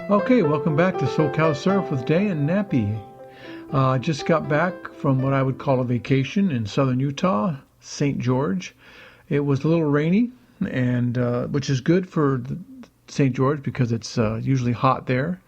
Okay, welcome back to SoCal Surf with Day and Nappy. Just got back from what I would call a vacation in southern Utah, St. George. It was a little rainy, and which is good for St. George because it's usually hot there,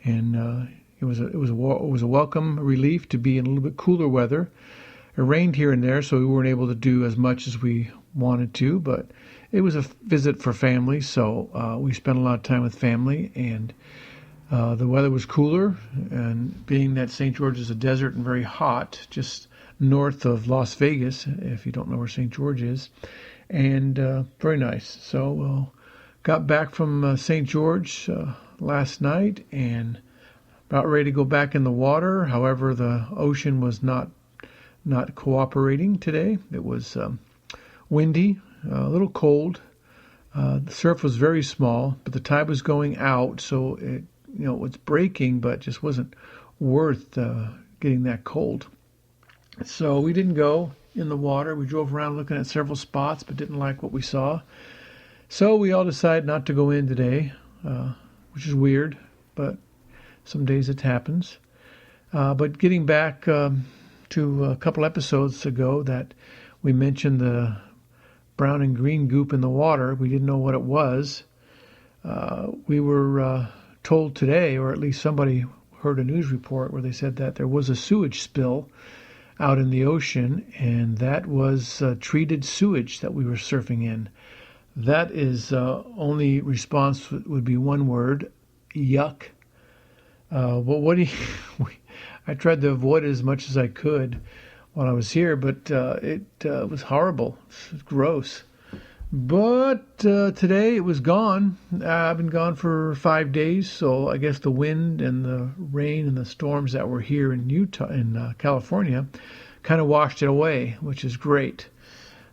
and it was a welcome relief to be in a little bit cooler weather. It rained here and there, so we weren't able to do as much as we wanted to, but it was a visit for family, so we spent a lot of time with family, and the weather was cooler, and being that St. George is a desert and very hot, just north of Las Vegas, if you don't know where St. George is, and very nice. So got back from St. George last night and about ready to go back in the water. However, the ocean was not cooperating today. It was windy, a little cold. The surf was very small, but the tide was going out, so it was breaking, but just wasn't worth getting that cold. So we didn't go in the water. We drove around looking at several spots, but didn't like what we saw. So we all decided not to go in today, which is weird, but some days it happens. But getting back to a couple episodes ago that we mentioned the brown and green goop in the water. We didn't know what it was. We were told today, or at least somebody heard a news report where they said that there was a sewage spill out in the ocean, and that was treated sewage that we were surfing in. That is only response would be one word: yuck. Well, what do you? I tried to avoid it as much as I could while I was here, but it was horrible. It was gross. But today it was gone. I've been gone for 5 days, so I guess the wind and the rain and the storms that were here in California, kind of washed it away, which is great.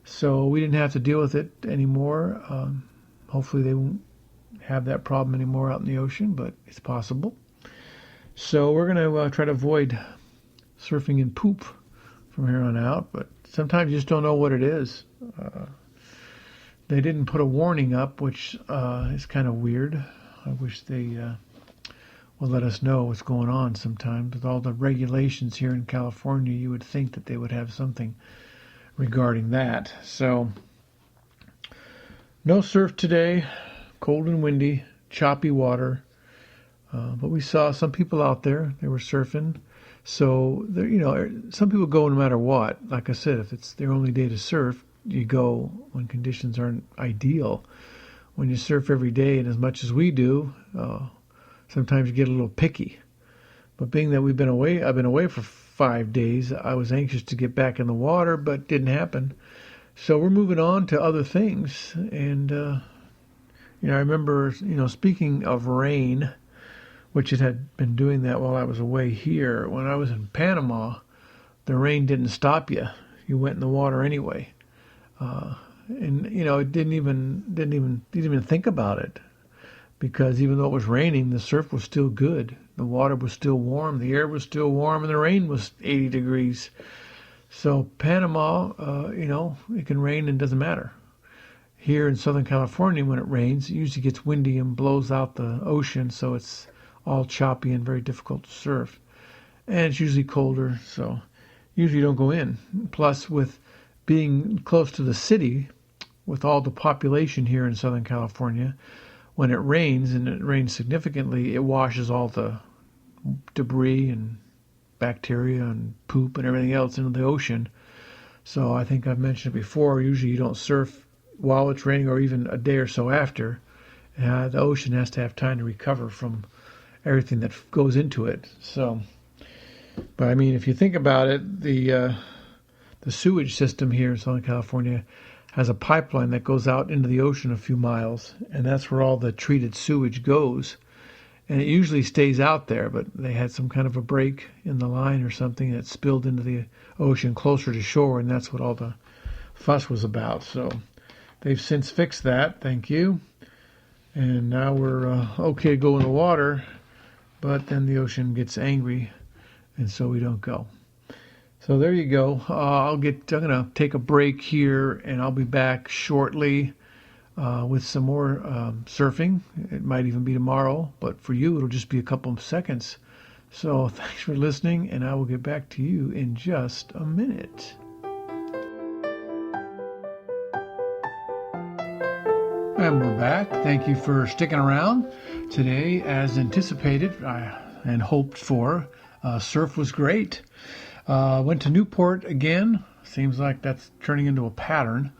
So we didn't have to deal with it anymore. Hopefully they won't have that problem anymore out in the ocean, but it's possible. So we're going to try to avoid surfing in poop from here on out, but sometimes you just don't know what it is. They didn't put a warning up, which is kind of weird. I wish they would let us know what's going on sometimes. With all the regulations here in California, you would think that they would have something regarding that. So, no surf today, cold and windy, choppy water. But we saw some people out there. They were surfing. So, some people go no matter what. Like I said, if it's their only day to surf, you go when conditions aren't ideal. When you surf every day, and as much as we do, sometimes you get a little picky. But being that I've been away for 5 days, I was anxious to get back in the water, but it didn't happen. So we're moving on to other things. And, I remember, speaking of rain, which it had been doing that while I was away here. When I was in Panama, the rain didn't stop you. You went in the water anyway. It didn't even think about it, because even though it was raining, the surf was still good. The water was still warm, the air was still warm, and the rain was 80 degrees. So Panama, it can rain and it doesn't matter. Here in Southern California, when it rains, it usually gets windy and blows out the ocean, so it's all choppy and very difficult to surf. And it's usually colder, so usually you don't go in. Plus, with being close to the city, with all the population here in Southern California, when it rains, and it rains significantly, it washes all the debris and bacteria and poop and everything else into the ocean. So I think I've mentioned it before, usually you don't surf while it's raining or even a day or so after. The ocean has to have time to recover from everything that goes into it. So, but I mean, if you think about it, the sewage system here in Southern California has a pipeline that goes out into the ocean a few miles, and that's where all the treated sewage goes. And it usually stays out there, but they had some kind of a break in the line or something that spilled into the ocean closer to shore, and that's what all the fuss was about. So they've since fixed that, thank you. And now we're okay to go in the water, but then the ocean gets angry, and so we don't go. So there you go. I'm going to take a break here, and I'll be back shortly. with some more surfing. It might even be tomorrow, but for you, it'll just be a couple of seconds. So thanks for listening, and I will get back to you in just a minute. And we're back. Thank you for sticking around. Today, as anticipated and hoped for, surf was great. Went to Newport again. Seems like that's turning into a pattern.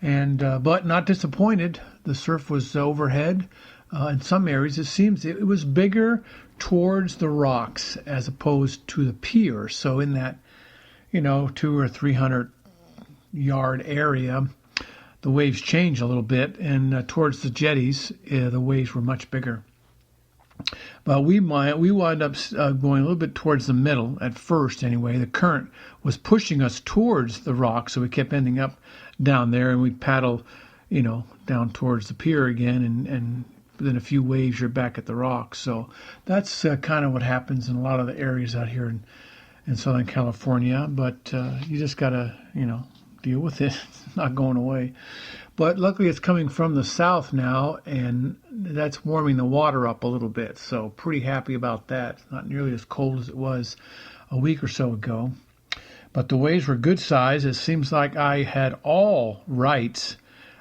And but not disappointed. The surf was overhead. In some areas, it seems it was bigger towards the rocks as opposed to the pier. So in that, 200 or 300 yard area, the waves changed a little bit, and towards the jetties, the waves were much bigger. But we wound up going a little bit towards the middle at first anyway. The current was pushing us towards the rock, so we kept ending up down there, and we'd paddle, down towards the pier again, and within a few waves you're back at the rock. So that's kind of what happens in a lot of the areas out here in Southern California. But you just got to, deal with it. It's not going away. But luckily it's coming from the south now, and that's warming the water up a little bit. So pretty happy about that. It's not nearly as cold as it was a week or so ago. But the waves were good size. It seems like I had all rights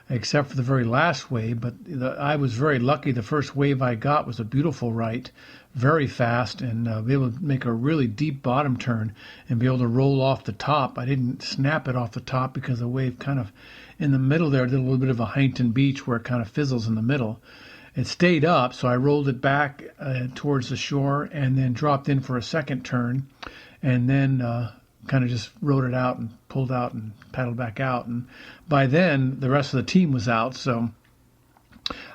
except for the very last wave. But I was very lucky. The first wave I got was a beautiful right, very fast, and be able to make a really deep bottom turn and be able to roll off the top. I didn't snap it off the top because the wave kind of in the middle there did a little bit of a Huntington Beach where it kind of fizzles in the middle. It stayed up, so I rolled it back towards the shore and then dropped in for a second turn, and then kind of just rode it out and pulled out and paddled back out. And by then, the rest of the team was out, so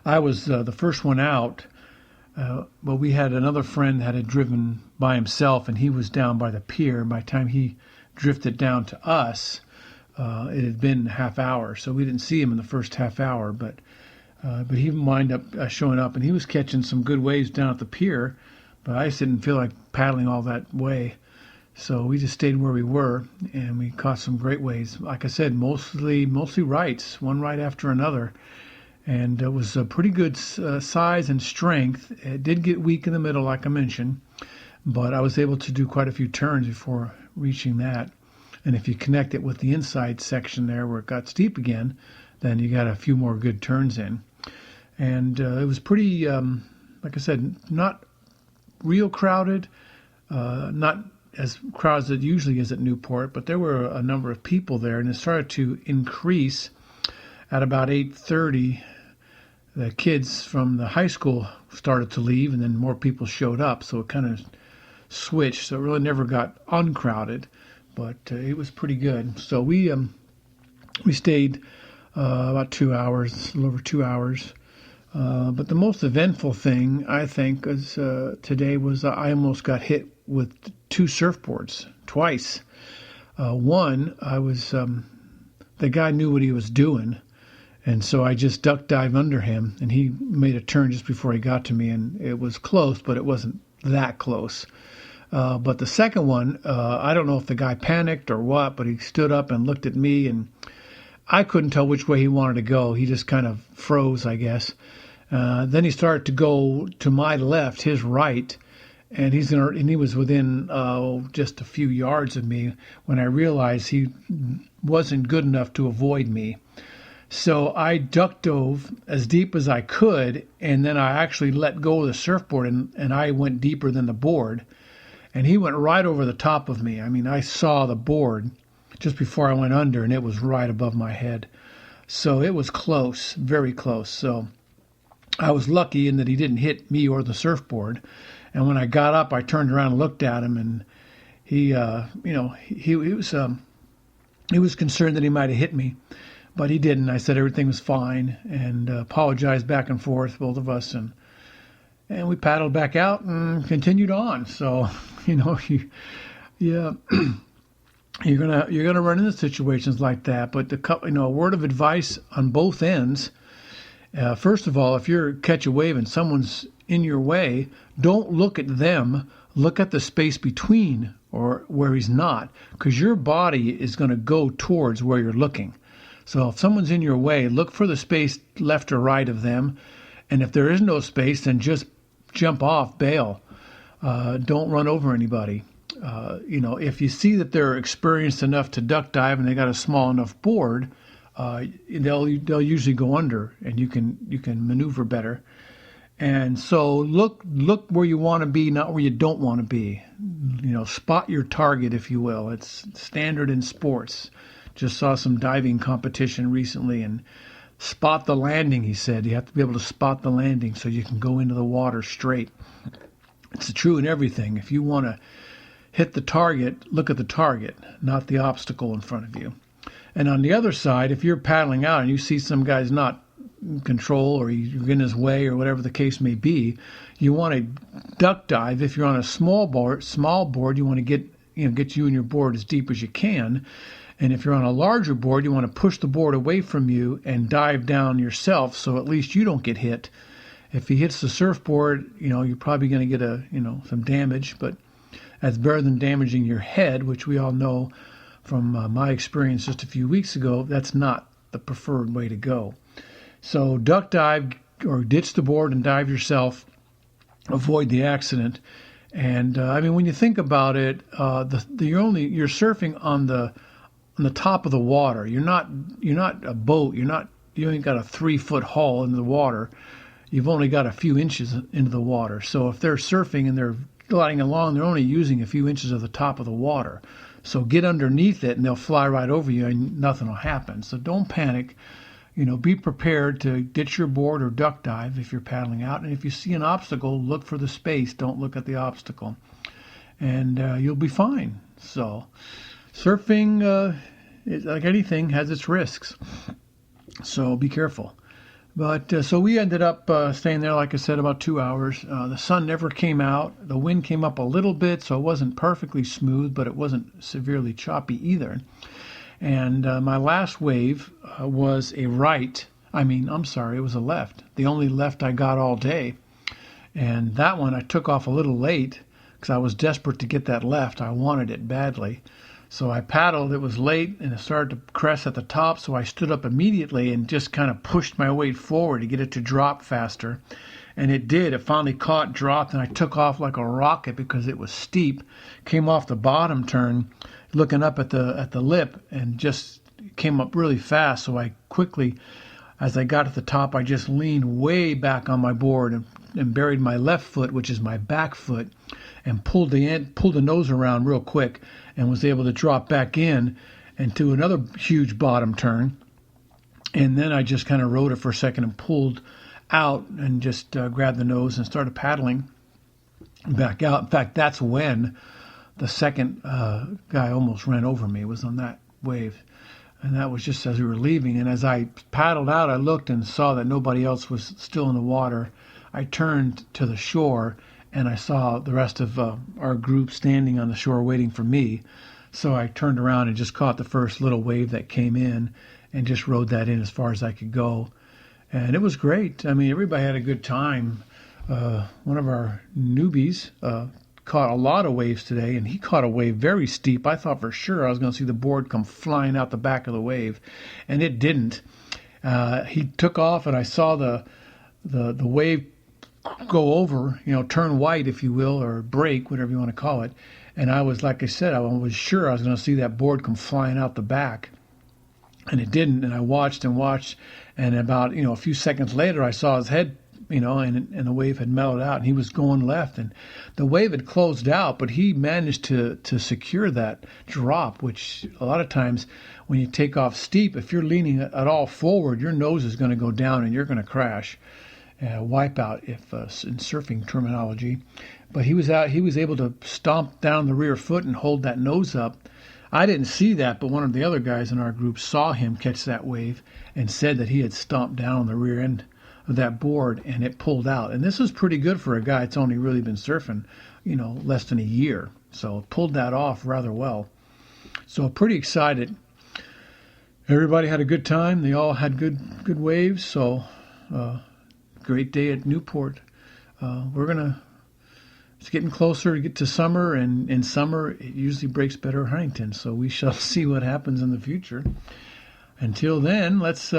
I was the first one out. But we had another friend that had driven by himself, and he was down by the pier. By the time he drifted down to us, it had been a half hour, so we didn't see him in the first half hour. But he wound up showing up, and he was catching some good waves down at the pier. But I just didn't feel like paddling all that way, so we just stayed where we were, and we caught some great waves. Like I said, mostly rights, one right after another. And it was a pretty good size and strength. It did get weak in the middle, like I mentioned, but I was able to do quite a few turns before reaching that. And if you connect it with the inside section there where it got steep again, then you got a few more good turns in. And it was pretty, like I said, not real crowded, not as crowded as it usually is at Newport, but there were a number of people there, and it started to increase. At about 8:30, the kids from the high school started to leave, and then more people showed up, so it kind of switched. So it really never got uncrowded, but it was pretty good. So we stayed about 2 hours, a little over 2 hours. But the most eventful thing, I think, is today was I almost got hit with 2 surfboards twice. One, I was the guy knew what he was doing. And so I just duck dive under him, and he made a turn just before he got to me, and it was close, but it wasn't that close. But the second one, I don't know if the guy panicked or what, but he stood up and looked at me, and I couldn't tell which way he wanted to go. He just kind of froze, I guess. Then he started to go to my left, his right, and he was within just a few yards of me when I realized he wasn't good enough to avoid me. So I duck dove as deep as I could, and then I actually let go of the surfboard, and I went deeper than the board. And he went right over the top of me. I mean, I saw the board just before I went under, and it was right above my head. So it was close, very close. So I was lucky in that he didn't hit me or the surfboard. And when I got up, I turned around and looked at him, and he was concerned that he might have hit me. But he didn't. I said everything was fine, and apologized back and forth, both of us, and we paddled back out and continued on. So, you're gonna run into situations like that. But a word of advice on both ends. First of all, if you catch a wave and someone's in your way, don't look at them. Look at the space between or where he's not, because your body is going to go towards where you're looking. So if someone's in your way, look for the space left or right of them. And if there is no space, then just jump off, bail. Don't run over anybody. If you see that they're experienced enough to duck dive and they got a small enough board, they'll usually go under, and you can maneuver better. And so look where you want to be, not where you don't want to be. Spot your target, if you will. It's standard in sports. Just saw some diving competition recently, and spot the landing, he said. You have to be able to spot the landing so you can go into the water straight. It's true in everything. If you want to hit the target, look at the target, not the obstacle in front of you. And on the other side, if you're paddling out and you see some guy's not in control, or you're in his way, or whatever the case may be, you want to duck dive. If you're on a small board, you want to get you and your board as deep as you can. And if you're on a larger board, you want to push the board away from you and dive down yourself, so at least you don't get hit. If he hits the surfboard, you're probably going to get some damage, but that's better than damaging your head, which we all know from my experience just a few weeks ago. That's not the preferred way to go. So duck dive or ditch the board and dive yourself. Avoid the accident. And when you think about it, you're surfing on the top of the water. You're not a boat. You ain't got a 3-foot hull into the water. You've only got a few inches into the water. So if they're surfing and they're gliding along, they're only using a few inches of the top of the water. So get underneath it and they'll fly right over you and nothing will happen. So don't panic. Be prepared to ditch your board or duck dive if you're paddling out. And if you see an obstacle, look for the space. Don't look at the obstacle. And you'll be fine. So surfing, like anything, has its risks. So be careful. But so we ended up staying there, like I said, about 2 hours. The sun never came out. The wind came up a little bit, so it wasn't perfectly smooth, but it wasn't severely choppy either. And my last wave was it was a left. The only left I got all day. And that one I took off a little late because I was desperate to get that left. I wanted it badly. So I paddled. It was late, and it started to crest at the top, so I stood up immediately and just kind of pushed my weight forward to get it to drop faster. And it did. It finally caught, dropped, and I took off like a rocket because it was steep. Came off the bottom turn, looking up at the lip, and just came up really fast. So I quickly, as I got at the top, I just leaned way back on my board and buried my left foot, which is my back foot, and pulled the nose around real quick, and was able to drop back in and do another huge bottom turn. And then I just kind of rode it for a second and pulled out and just grabbed the nose and started paddling back out. In fact, that's when the second guy almost ran over me. It was on that wave. And that was just as we were leaving. And as I paddled out, I looked and saw that nobody else was still in the water. I turned to the shore, and I saw the rest of our group standing on the shore waiting for me. So I turned around and just caught the first little wave that came in and just rode that in as far as I could go. And it was great. Everybody had a good time. One of our newbies caught a lot of waves today, and he caught a wave very steep. I thought for sure I was going to see the board come flying out the back of the wave, and it didn't. He took off, and I saw the wave go over, turn white, if you will, or break, whatever you want to call it. And I was, like I said, I was sure I was going to see that board come flying out the back. And it didn't. And I watched and watched. And about, a few seconds later, I saw his head, and the wave had mellowed out, and he was going left. And the wave had closed out, but he managed to secure that drop, which a lot of times when you take off steep, if you're leaning at all forward, your nose is going to go down and you're going to crash. Wipeout, if in surfing terminology. But he was able to stomp down the rear foot and hold that nose up. I didn't see that, but one of the other guys in our group saw him catch that wave and said that he had stomped down on the rear end of that board and it pulled out. And this was pretty good for a guy that's only really been surfing, less than a year. So it pulled that off rather well. So pretty excited. Everybody had a good time. They all had good waves. So great day at Newport. It's getting closer to get to summer, and in summer it usually breaks better at Huntington, so we shall see what happens in the future. Until then, let's